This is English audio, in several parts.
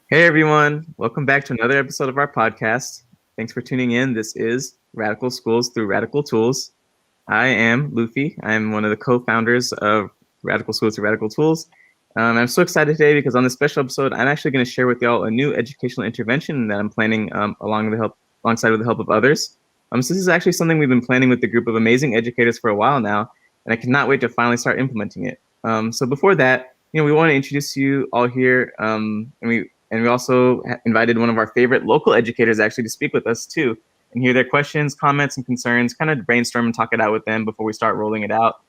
Hey everyone, welcome back to another episode of our podcast. Thanks for tuning in. This is Radical Schools Through Radical Tools. I am Luffy. I'm one of the co-founders of Radical Schools Through Radical Tools. I'm so excited today because on this special episode, I'm actually going to share with y'all a new educational intervention that I'm planning alongside with the help of others. So this is actually something we've been planning with a group of amazing educators for a while now, and I cannot wait to finally start implementing it. So before that, we want to introduce you all here, and we also invited one of our favorite local educators actually to speak with us too and hear their questions, comments, and concerns, kind of brainstorm and talk it out with them before we start rolling it out.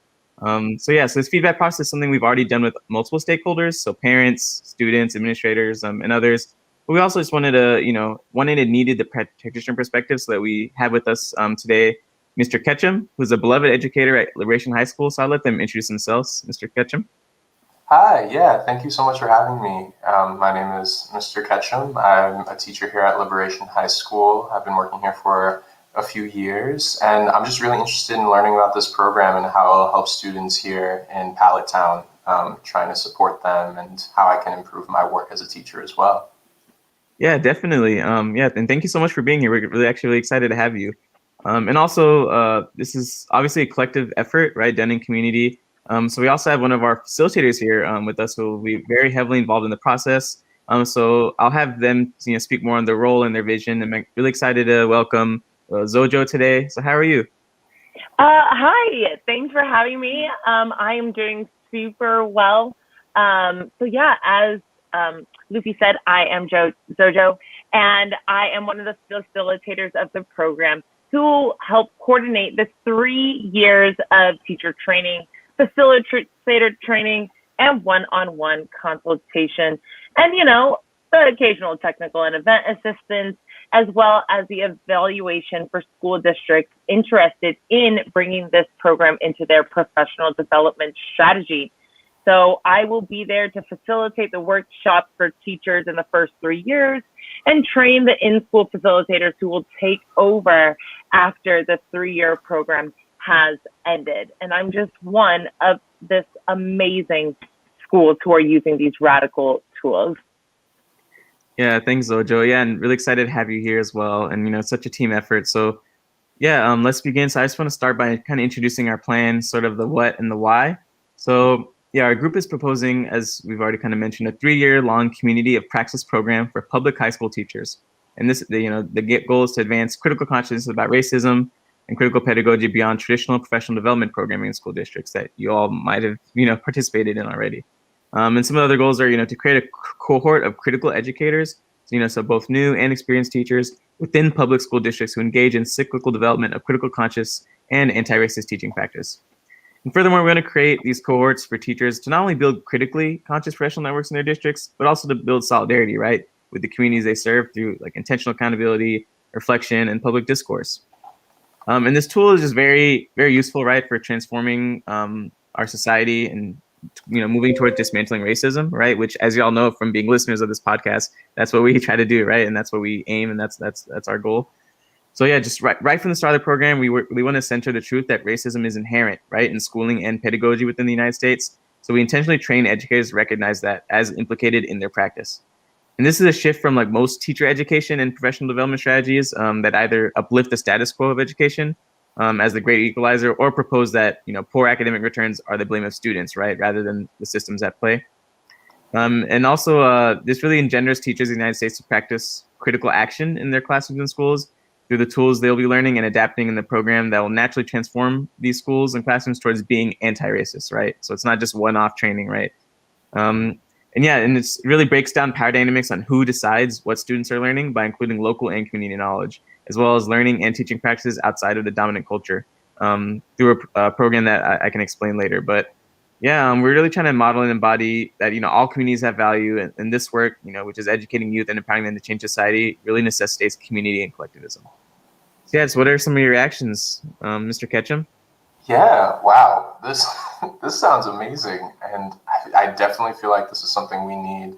So this feedback process is something we've already done with multiple stakeholders, so parents, students, administrators, and others. But we also just wanted to, wanted and needed the practitioner perspective, so that we have with us today Mr. Ketchum, who's a beloved educator at Liberation High School. So I'll let them introduce themselves. Mr. Ketchum. Hi, yeah, thank you so much for having me. My name is Mr. Ketchum. I'm a teacher here at Liberation High School. I've been working here for a few years, and I'm just really interested in learning about this program and how it'll help students here in Pallettown, trying to support them and how I can improve my work as a teacher as well. Yeah, definitely. And thank you so much for being here. We're really excited to have you. And also, this is obviously a collective effort, right, done in community. So we also have one of our facilitators here with us who will be very heavily involved in the process. So I'll have them, speak more on their role and their vision. I'm really excited to welcome Zojo today. So how are you? Hi, thanks for having me. I am doing super well. As Luffy said, I am Zojo, and I am one of the facilitators of the program who help coordinate the 3 years of teacher training, facilitator training, and one-on-one consultation. And, the occasional technical and event assistance, as well as the evaluation for school districts interested in bringing this program into their professional development strategy. So I will be there to facilitate the workshops for teachers in the first 3 years and train the in-school facilitators who will take over after the 3-year program has ended. And I'm just one of this amazing schools who are using these radical tools. Yeah, thanks, Zojo. Yeah, and really excited to have you here as well. And, it's such a team effort. So, let's begin. So I just want to start by kind of introducing our plan, sort of the what and the why. So, our group is proposing, as we've already kind of mentioned, a 3-year long community of praxis program for public high school teachers. And the goal is to advance critical consciousness about racism and critical pedagogy beyond traditional professional development programming in school districts that you all might have, participated in already. And some of the other goals are, to create a cohort of critical educators, so both new and experienced teachers within public school districts who engage in cyclical development of critical conscious and anti-racist teaching practice. And furthermore, we're going to create these cohorts for teachers to not only build critically conscious professional networks in their districts, but also to build solidarity, right, with the communities they serve through like intentional accountability, reflection, and public discourse. And this tool is just very, very useful, right, for transforming our society and moving toward dismantling racism, right? Which, as y'all know from being listeners of this podcast, that's what we try to do, right? And that's what we aim, and that's our goal. So just right from the start of the program, we want to center the truth that racism is inherent, right, in schooling and pedagogy within the United States. So we intentionally train educators to recognize that as implicated in their practice. And this is a shift from like most teacher education and professional development strategies that either uplift the status quo of education as the great equalizer, or propose that poor academic returns are the blame of students, right, rather than the systems at play. And also, this really engenders teachers in the United States to practice critical action in their classrooms and schools through the tools they'll be learning and adapting in the program that will naturally transform these schools and classrooms towards being anti-racist, right? So it's not just one-off training, right? And it really breaks down power dynamics on who decides what students are learning by including local and community knowledge, as well as learning and teaching practices outside of the dominant culture through a program that I can explain later. But we're really trying to model and embody that, all communities have value, and this work, which is educating youth and empowering them to change society, really necessitates community and collectivism. So so what are some of your reactions, Mr. Ketchum? Yeah, wow, this this sounds amazing, and I definitely feel like this is something we need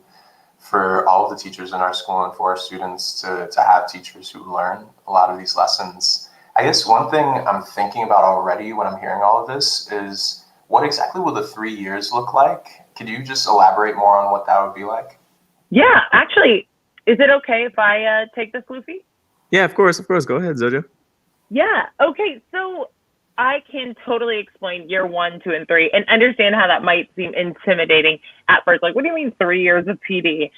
for all of the teachers in our school and for our students to have teachers who learn a lot of these lessons. I guess one thing I'm thinking about already when I'm hearing all of this is what exactly will the 3 years look like? Could you just elaborate more on what that would be like? Yeah, actually, Is it okay if I take this, Luffy? Yeah, of course. Go ahead, Zojo. Yeah. Okay. So I can totally explain year 1, 2, and 3 and understand how that might seem intimidating at first. Like, what do you mean 3 years of PD?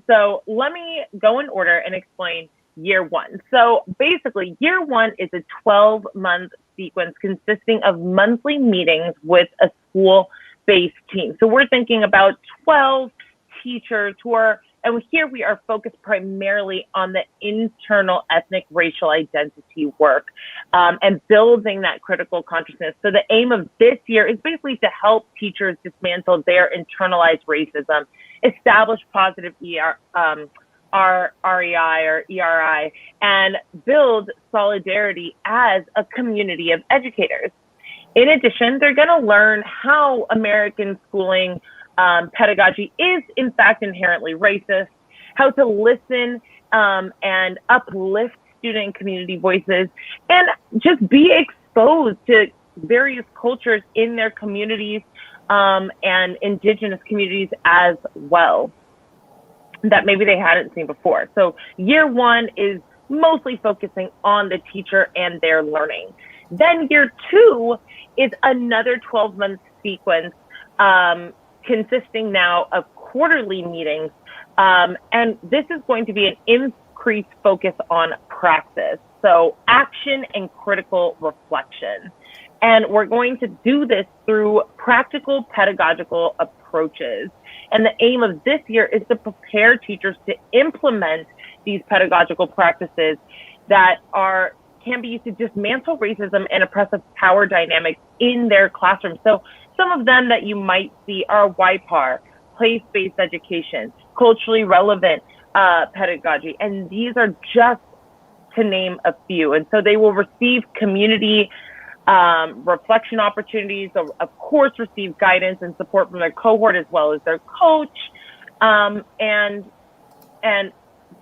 So let me go in order and explain year 1. So basically, year 1 is a 12-month sequence consisting of monthly meetings with a school-based team. So we're thinking about 12 teachers who are, and here we are focused primarily on the internal ethnic racial identity work and building that critical consciousness. So the aim of this year is basically to help teachers dismantle their internalized racism, establish positive REI or ERI, and build solidarity as a community of educators. In addition, they're going to learn how American schooling pedagogy is in fact inherently racist, how to listen and uplift student and community voices, and just be exposed to various cultures in their communities and indigenous communities as well that maybe they hadn't seen before. So year 1 is mostly focusing on the teacher and their learning. Then year 2 is another 12-month sequence consisting now of quarterly meetings. And this is going to be an increased focus on praxis, so action and critical reflection. And we're going to do this through practical pedagogical approaches. And the aim of this year is to prepare teachers to implement these pedagogical practices that can be used to dismantle racism and oppressive power dynamics in their classrooms. So some of them that you might see are YPAR, place-based education, culturally relevant pedagogy, and these are just to name a few. And so they will receive community reflection opportunities, of course, receive guidance and support from their cohort as well as their coach. And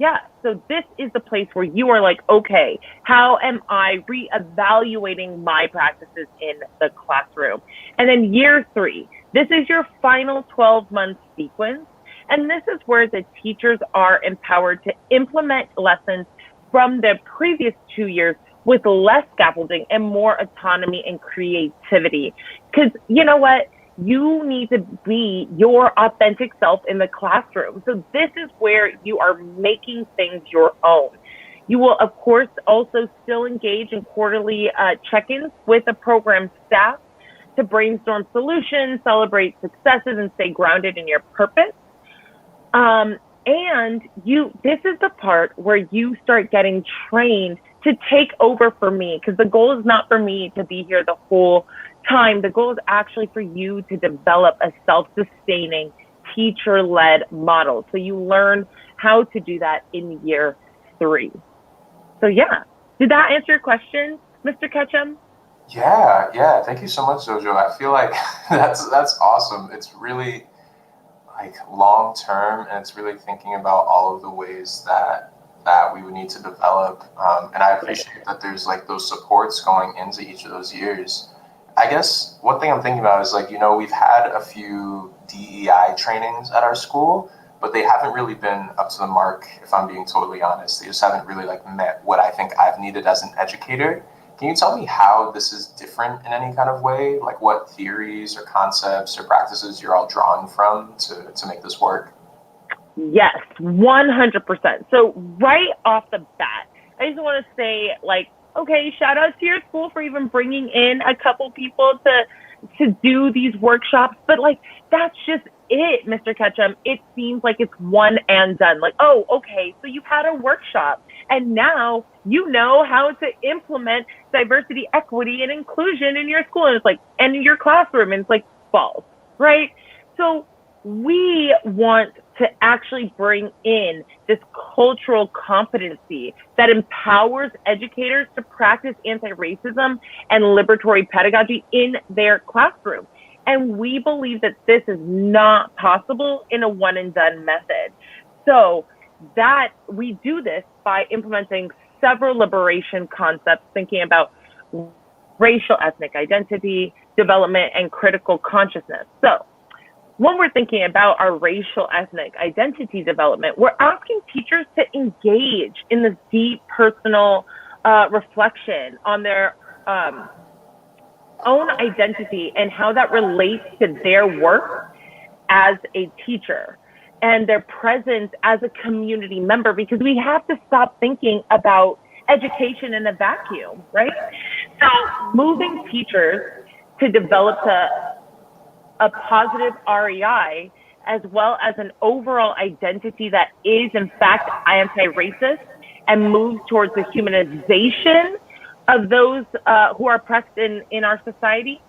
yeah, so this is the place where you are like, okay, how am I reevaluating my practices in the classroom? And then year 3, this is your final 12-month sequence. And this is where the teachers are empowered to implement lessons from the previous 2 years with less scaffolding and more autonomy and creativity. Because you know what? You need to be your authentic self in the classroom. So this is where you are making things your own. You will, of course, also still engage in quarterly check-ins with the program staff to brainstorm solutions, celebrate successes, and stay grounded in your purpose. And this is the part where you start getting trained to take over for me, because the goal is not for me to be here the whole time. The goal is actually for you to develop a self-sustaining teacher-led model. So you learn how to do that in year 3. So yeah, did that answer your question, Mr. Ketchum? Yeah. Thank you so much, Zojo. I feel like that's awesome. It's really like long term, and it's really thinking about all of the ways that we would need to develop. And I appreciate that there's like those supports going into each of those years. I guess one thing I'm thinking about is like, we've had a few DEI trainings at our school, but they haven't really been up to the mark, if I'm being totally honest. They just haven't really like met what I think I've needed as an educator. Can you tell me how this is different in any kind of way? Like what theories or concepts or practices you're all drawing from to make this work? Yes, 100%. So right off the bat, I just want to say, like, okay, shout out to your school for even bringing in a couple people to do these workshops. But like, that's just it, Mr. Ketchum. It seems like it's one and done. Like, oh, okay, so you've had a workshop and now you know how to implement diversity, equity, and inclusion in your school. And it's like, and in your classroom, and it's like false, right? So we want to actually bring in this cultural competency that empowers educators to practice anti-racism and liberatory pedagogy in their classroom. And we believe that this is not possible in a one and done method. So that we do this by implementing several liberation concepts, thinking about racial ethnic identity, development, and critical consciousness. So when we're thinking about our racial ethnic identity development, we're asking teachers to engage in this deep personal reflection on their own identity and how that relates to their work as a teacher and their presence as a community member, because we have to stop thinking about education in a vacuum, right? So moving teachers to develop a positive REI as well as an overall identity that is in fact anti-racist and moves towards the humanization of those who are oppressed in our society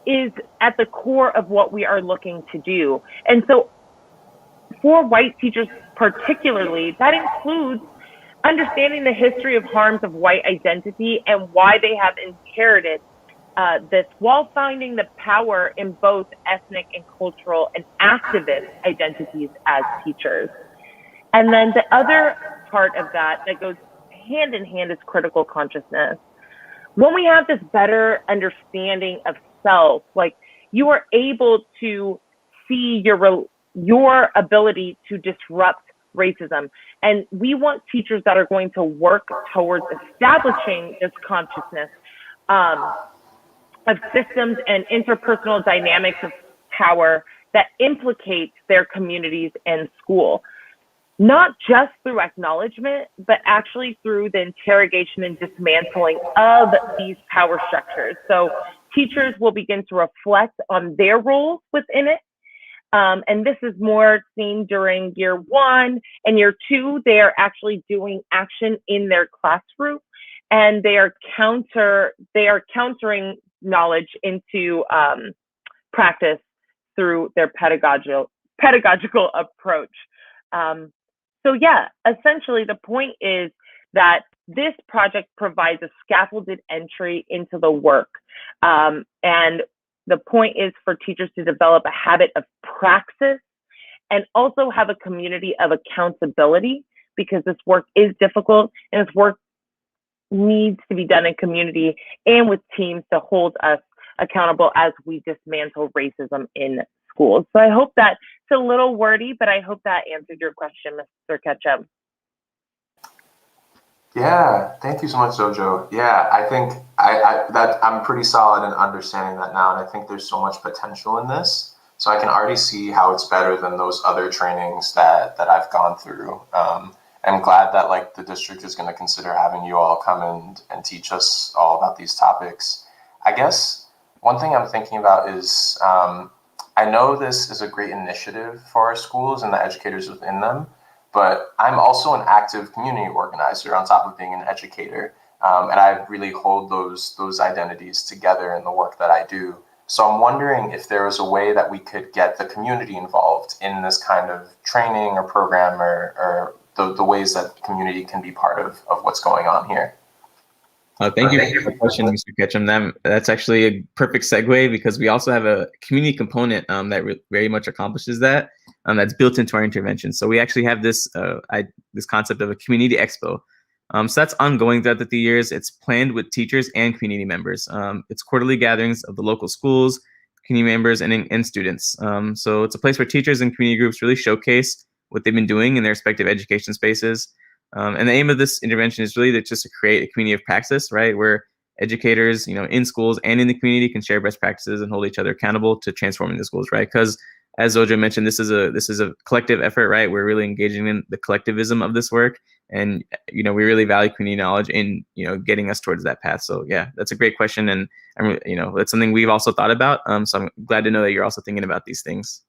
is at the core of what we are looking to do. And so for white teachers particularly, that includes understanding the history of harms of white identity and why they have inherited this, while finding the power in both ethnic and cultural and activist identities as teachers. And then the other part of that goes hand in hand is critical consciousness. When we have this better understanding of self, like you are able to see your ability to disrupt racism. And we want teachers that are going to work towards establishing this consciousness of systems and interpersonal dynamics of power that implicate their communities and school, not just through acknowledgement, but actually through the interrogation and dismantling of these power structures. So teachers will begin to reflect on their roles within it. And this is more seen during year 1 and year 2. They are actually doing action in their classroom, and they are countering knowledge into practice through their pedagogical approach. So yeah, essentially the point is that this project provides a scaffolded entry into the work. And the point is for teachers to develop a habit of praxis and also have a community of accountability, because this work is difficult and this work needs to be done in community and with teams to hold us accountable as we dismantle racism in schools. So I hope that it's a little wordy, but I hope that answered your question, Mr. Ketchum. Yeah, thank you so much, Zojo. Yeah, I think I'm pretty solid in understanding that now, and I think there's so much potential in this. So I can already see how it's better than those other trainings that I've gone through. I'm glad that like the district is going to consider having you all come and teach us all about these topics. I guess one thing I'm thinking about is I know this is a great initiative for our schools and the educators within them, but I'm also an active community organizer on top of being an educator. And I really hold those identities together in the work that I do. So I'm wondering if there is a way that we could get the community involved in this kind of training or program, or the ways that community can be part of what's going on here. Thank you for the question, Mr. Ketchum. That's actually a perfect segue, because we also have a community component that very much accomplishes that. That's built into our intervention. So we actually have this this concept of a community expo. So that's ongoing throughout the years. It's planned with teachers and community members. It's quarterly gatherings of the local schools, community members, and students. So it's a place where teachers and community groups really showcase what they've been doing in their respective education spaces. And the aim of this intervention is really just to create a community of praxis, right, where educators, in schools and in the community can share best practices and hold each other accountable to transforming the schools, right? Because as Zojo mentioned, this is a collective effort, right? We're really engaging in the collectivism of this work, and we really value community knowledge in getting us towards that path. So yeah, that's a great question, and that's something we've also thought about. So I'm glad to know that you're also thinking about these things.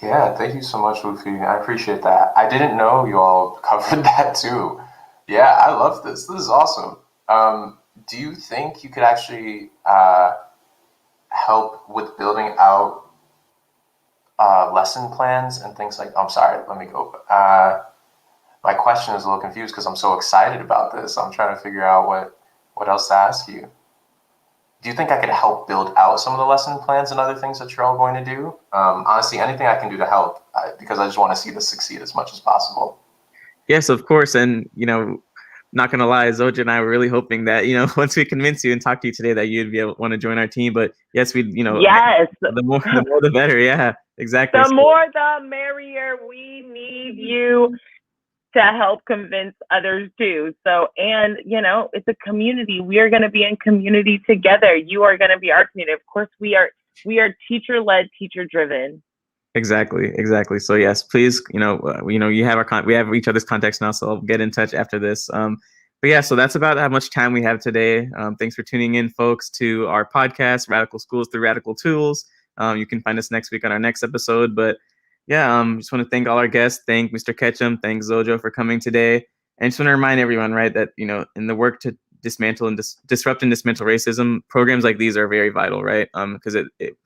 Yeah, thank you so much, Luffy. I appreciate that. I didn't know you all covered that too. Yeah, I love this. This is awesome. Do you think you could actually help with building out lesson plans and things like? I'm sorry, let me go. My question is a little confused because I'm so excited about this. I'm trying to figure out what else to ask you. Do you think I could help build out some of the lesson plans and other things that you're all going to do? Honestly, anything I can do to help, because I just want to see this succeed as much as possible. Yes, of course. And, not gonna lie, Zoja and I were really hoping that, once we convince you and talk to you today, that you'd be able want to join our team. But yes, Yes. the more the better. Yeah, exactly. The more the merrier. We need you to help convince others too. So, and it's a community. We are going to be in community together. You are going to be our community. Of course, we are teacher-led, teacher-driven. Exactly. So yes, please, you have we have each other's contacts now, so I'll get in touch after this. But yeah, so that's about how much time we have today. Thanks for tuning in, folks, to our podcast, Radical Schools Through Radical Tools. You can find us next week on our next episode. But yeah, just want to thank all our guests. Thank Mr. Ketchum. Thanks Zojo for coming today. And just want to remind everyone, right, that in the work to dismantle and disrupt and dismantle racism, programs like these are very vital, right? Because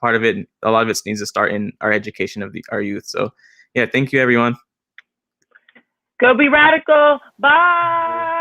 part of it, a lot of it needs to start in our education of our youth. So yeah, thank you, everyone. Go be radical. Bye.